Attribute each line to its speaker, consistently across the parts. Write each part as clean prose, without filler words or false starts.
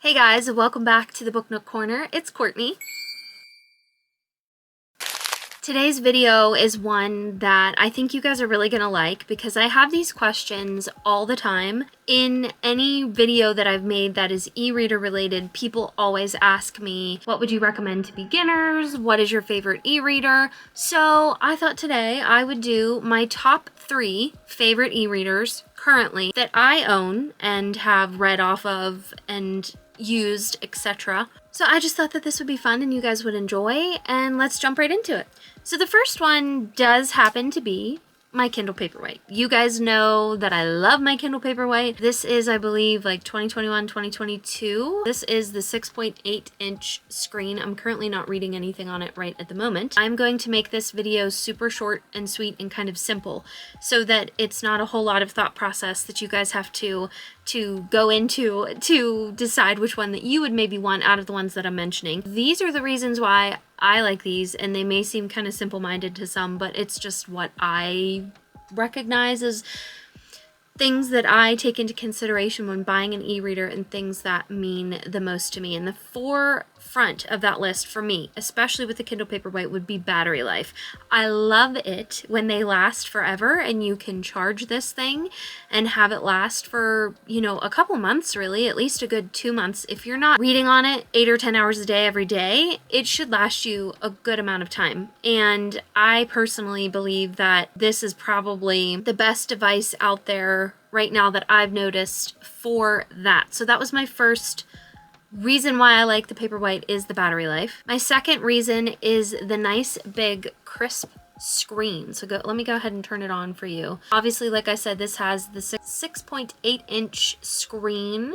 Speaker 1: Hey guys, welcome back to the Book Nook Corner. It's Courtney. Today's video is one that I think you guys are really gonna like because I have these questions all the time. In any video that I've made that is e-reader related, people always ask me, what would you recommend to beginners? What is your favorite e-reader? So I thought today I would do my top 3 favorite e-readers currently that I own and have read off of and used, etc. So I just thought that this would be fun and you guys would enjoy, and let's jump right into it. So the first one does happen to be my Kindle Paperwhite. You guys know that I love my Kindle Paperwhite. This is, I believe, like 2021, 2022. This is the 6.8 inch screen. I'm currently not reading anything on it right at the moment. I'm going to make this video super short and sweet and kind of simple so that it's not a whole lot of thought process that you guys have to go into to decide which one that you would maybe want out of the ones that I'm mentioning. These are the reasons why I like these, and they may seem kind of simple-minded to some, but it's just what I recognize as things that I take into consideration when buying an e-reader and things that mean the most to me. And the forefront of that list for me, especially with the Kindle Paperwhite, would be battery life. I love it when they last forever and you can charge this thing and have it last for, you know, a couple months really, at least a good 2 months. If you're not reading on it 8 or 10 hours a day every day, it should last you a good amount of time. And I personally believe that this is probably the best device out there right now that I've noticed for that. So that was my first reason why I like the Paperwhite, is the battery life. My second reason is the nice big crisp screen. So let me go ahead and turn it on for you. Obviously, like I said, this has the 6.8 inch screen.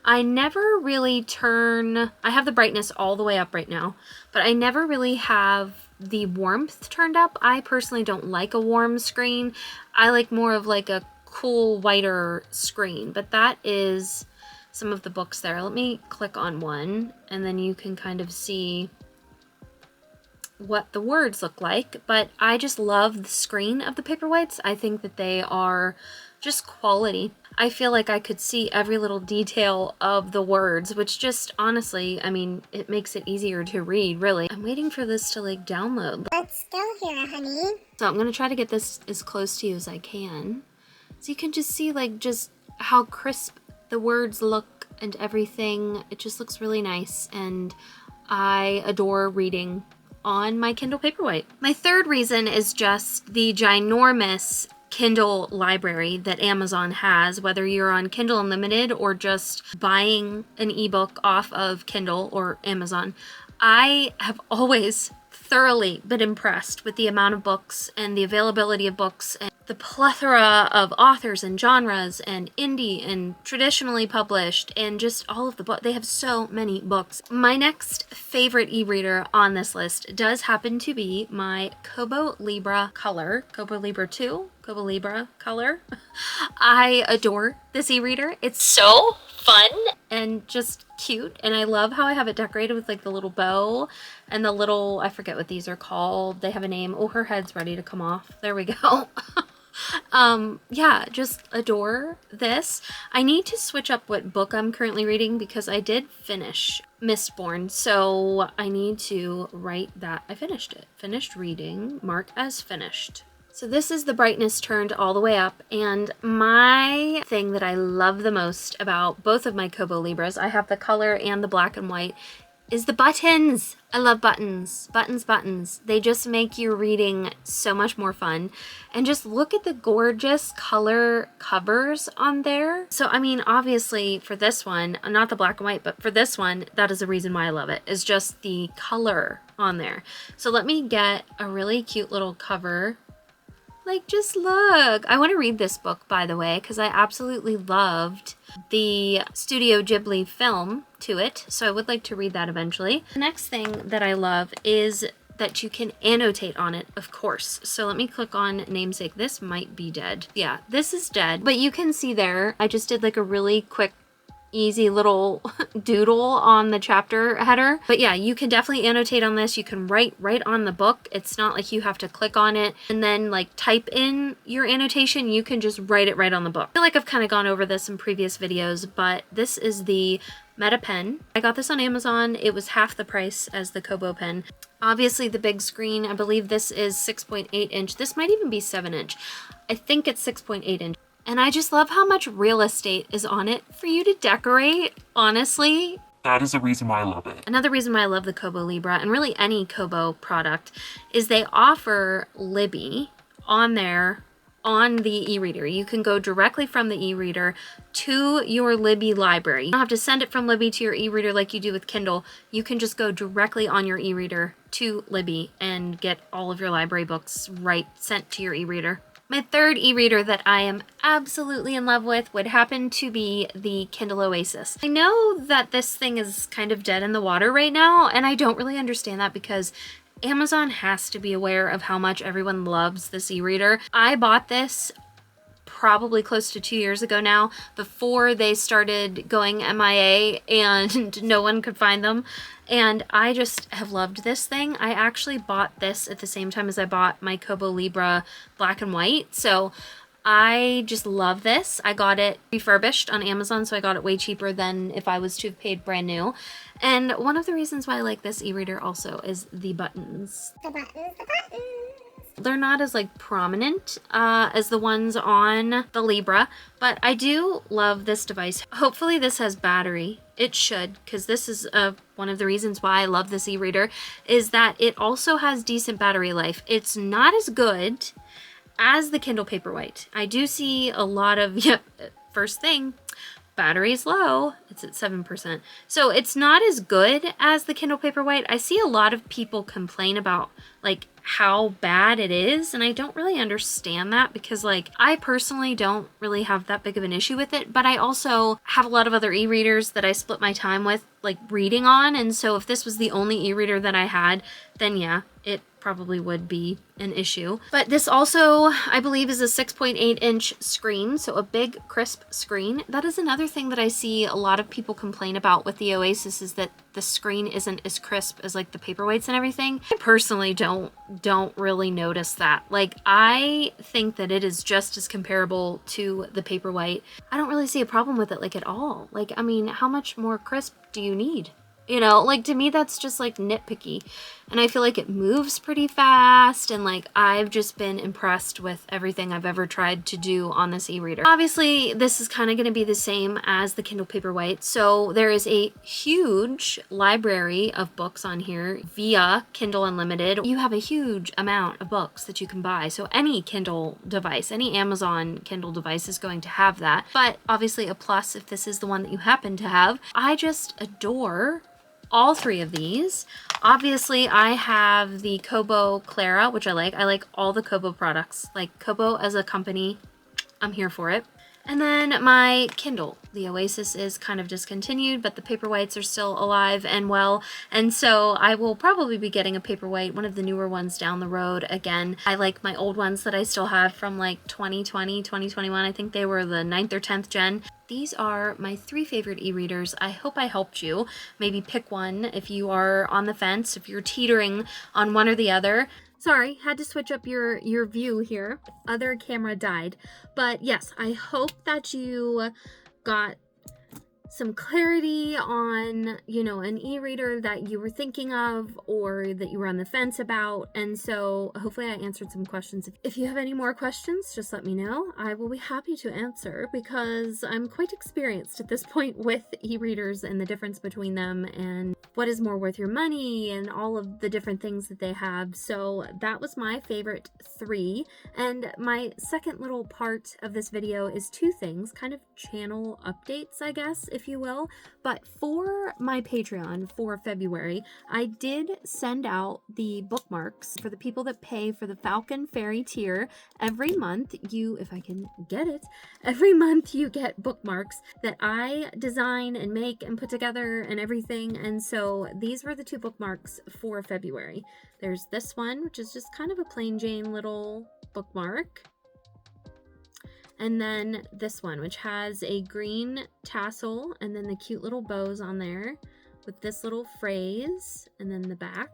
Speaker 1: I never really turn, I have the brightness all the way up right now, but I never really have the warmth turned up. I personally don't like a warm screen. I like more of like a cool whiter screen, but that is some of the books there. Let me click on one and then you can kind of see what the words look like. But I just love the screen of the Paperwhites. I think that they are just quality. I feel like I could see every little detail of the words, which just honestly, I mean, it makes it easier to read, really. I'm waiting for this to like download.
Speaker 2: Let's go here, honey.
Speaker 1: So I'm gonna try to get this as close to you as I can. So you can just see like just how crisp the words look and everything. It just looks really nice, and I adore reading on my Kindle Paperwhite. My third reason is just the ginormous Kindle library that Amazon has, whether you're on Kindle Unlimited or just buying an ebook off of Kindle or Amazon. I have always thoroughly been impressed with the amount of books and the availability of books and the plethora of authors and genres and indie and traditionally published and just all of the books. They have so many books. My next favorite e-reader on this list does happen to be my Kobo Libra Color, Kobo Libra 2, Kobo Libra Color. I adore this e-reader. It's so fun and just cute, and I love how I have it decorated with like the little bow and the little, I forget what these are called. They have a name. Oh, her head's ready to come off. There we go. Yeah, just adore this. I need to switch up what book I'm currently reading because I did finish Mistborn, so I need to write that I finished it. Finished reading, mark as finished. So this is the brightness turned all the way up, and my thing that I love the most about both of my Kobo Libras, I have the color and the black and white, is the buttons. I love buttons. Buttons, buttons. They just make your reading so much more fun. And just look at the gorgeous color covers on there. So, I mean, obviously for this one, not the black and white, but for this one, that is the reason why I love it, is just the color on there. So let me get a really cute little cover. Like, just look. I want to read this book, by the way, because I absolutely loved the Studio Ghibli film to it, so I would like to read that eventually. The next thing that I love is that you can annotate on it, of course. So let me click on namesake. This might be dead. Yeah, this is dead, but you can see there, I just did like a really quick easy little doodle on the chapter header. But yeah, you can definitely annotate on this. You can write right on the book. It's not like you have to click on it and then like type in your annotation. You can just write it right on the book. I feel like I've kind of gone over this in previous videos, but this is the Meta pen. I got this on Amazon. It was half the price as the Kobo pen. Obviously the big screen, I believe this is 6.8 inch. This might even be 7 inch. I think it's 6.8 inch. And I just love how much real estate is on it for you to decorate, honestly.
Speaker 3: That is the reason why I love it.
Speaker 1: Another reason why I love the Kobo Libra, and really any Kobo product, is they offer Libby on there on the e-reader. You can go directly from the e-reader to your Libby library. You don't have to send it from Libby to your e-reader like you do with Kindle. You can just go directly on your e-reader to Libby and get all of your library books sent to your e-reader. My third e-reader that I am absolutely in love with would happen to be the Kindle Oasis. I know that this thing is kind of dead in the water right now, and I don't really understand that because Amazon has to be aware of how much everyone loves this e-reader. I bought this probably close to 2 years ago now, before they started going MIA and no one could find them. And I just have loved this thing. I actually bought this at the same time as I bought my Kobo Libra black and white. So I just love this. I got it refurbished on Amazon, so I got it way cheaper than if I was to have paid brand new. And one of the reasons why I like this e-reader also is the buttons.
Speaker 2: The buttons.
Speaker 1: They're not as like prominent as the ones on the Libra, but I do love this device. Hopefully this has battery. It should, because this is one of the reasons why I love this e-reader, is that it also has decent battery life. It's not as good as the Kindle Paperwhite. I do see a lot of, first thing, battery's low. It's at 7%. So it's not as good as the Kindle Paperwhite. I see a lot of people complain about like how bad it is, and I don't really understand that because like I personally don't really have that big of an issue with it, but I also have a lot of other e-readers that I split my time with like reading on, and so if this was the only e-reader that I had, then yeah, it probably would be an issue. But this also, I believe, is a 6.8 inch screen, so a big crisp screen. That is another thing that I see a lot of people complain about with the Oasis, is that the screen isn't as crisp as like the Paperwhites and everything. I personally don't really notice that. Like, I think that it is just as comparable to the Paperwhite. I don't really see a problem with it like at all. Like, I mean, how much more crisp do you need? You know, like to me that's just like nitpicky, and I feel like it moves pretty fast, and like I've just been impressed with everything I've ever tried to do on this e-reader. Obviously this is kind of going to be the same as the Kindle Paperwhite, so there is a huge library of books on here via Kindle Unlimited. You have a huge amount of books that you can buy, so any Kindle device, any Amazon Kindle device is going to have that, but obviously a plus if this is the one that you happen to have. I just adore all three of these. Obviously, I have the Kobo Clara, which I like. I like all the Kobo products. Like Kobo as a company, I'm here for it. And then my Kindle. The Oasis is kind of discontinued, but the Paperwhites are still alive and well. And so I will probably be getting a Paperwhite, one of the newer ones down the road again. I like my old ones that I still have from like 2020, 2021. I think they were the 9th or 10th gen. These are my 3 favorite e-readers. I hope I helped you. Maybe pick one if you are on the fence, if you're teetering on one or the other. Sorry, had to switch up your view here. Other camera died. But yes, I hope that you got some clarity on, you know, an e-reader that you were thinking of or that you were on the fence about. And so hopefully I answered some questions. If you have any more questions, just let me know. I will be happy to answer because I'm quite experienced at this point with e-readers and the difference between them and what is more worth your money and all of the different things that they have. So that was my favorite 3. And my second little part of this video is 2 things, kind of channel updates, I guess, if you will. But for my Patreon for February, I did send out the bookmarks for the people that pay for the Falcon Fairy tier. Every month you, if I can get it, every month you get bookmarks that I design and make and put together and everything. And so these were the 2 bookmarks for February. There's this one, which is just kind of a plain Jane little bookmark. And then this one, which has a green tassel and then the cute little bows on there with this little phrase and then the back.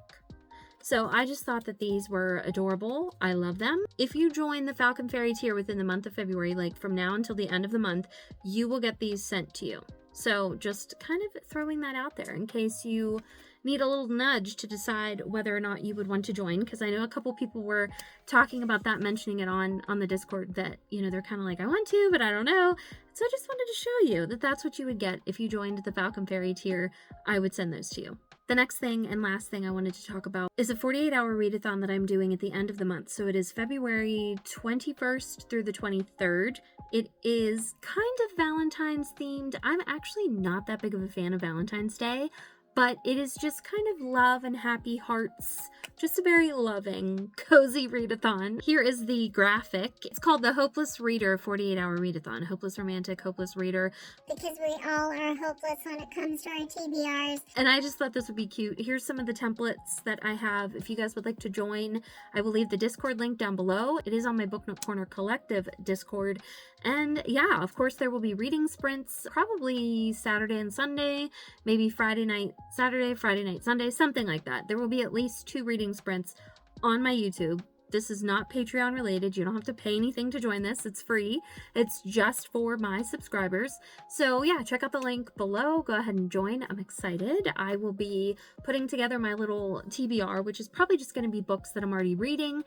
Speaker 1: So I just thought that these were adorable. I love them. If you join the Falcon Fairy tier within the month of February, like from now until the end of the month, you will get these sent to you. So just kind of throwing that out there in case you need a little nudge to decide whether or not you would want to join, because I know a couple people were talking about that, mentioning it on the Discord, that, you know, they're kind of like, I want to, but I don't know. So I just wanted to show you that that's what you would get if you joined the Falcon Fairy tier. I would send those to you. The next thing and last thing I wanted to talk about is a 48-hour readathon that I'm doing at the end of the month. So it is February 21st through the 23rd. It is kind of Valentine's themed. I'm actually not that big of a fan of Valentine's Day, but it is just kind of love and happy hearts. Just a very loving, cozy readathon. Here is the graphic. It's called the Hopeless Reader 48-Hour Readathon. Hopeless romantic, hopeless reader.
Speaker 2: Because we all are hopeless when it comes to our TBRs.
Speaker 1: And I just thought this would be cute. Here's some of the templates that I have. If you guys would like to join, I will leave the Discord link down below. It is on my Book Nook Corner Collective Discord. And yeah, of course, there will be reading sprints, probably Saturday and Sunday, maybe Friday night, Saturday, Friday night, Sunday, something like that. There will be at least 2 reading sprints on my YouTube. This is not Patreon related. You don't have to pay anything to join this. It's free. It's just for my subscribers. So yeah, check out the link below. Go ahead and join. I'm excited. I will be putting together my little TBR, which is probably just going to be books that I'm already reading,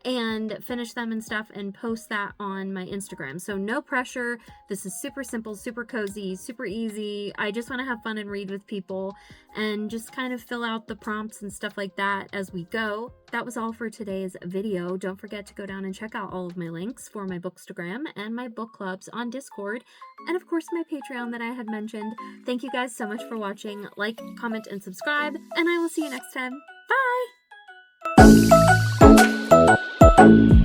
Speaker 1: and finish them and stuff and post that on my Instagram. So no pressure. This is super simple, super cozy, super easy. I just want to have fun and read with people and just kind of fill out the prompts and stuff like that as we go. That was all for today's video. Don't forget to go down and check out all of my links for my Bookstagram and my book clubs on Discord, and of course my Patreon that I had mentioned. Thank you guys so much for watching. Like, comment, and subscribe, and I will see you next time. Bye!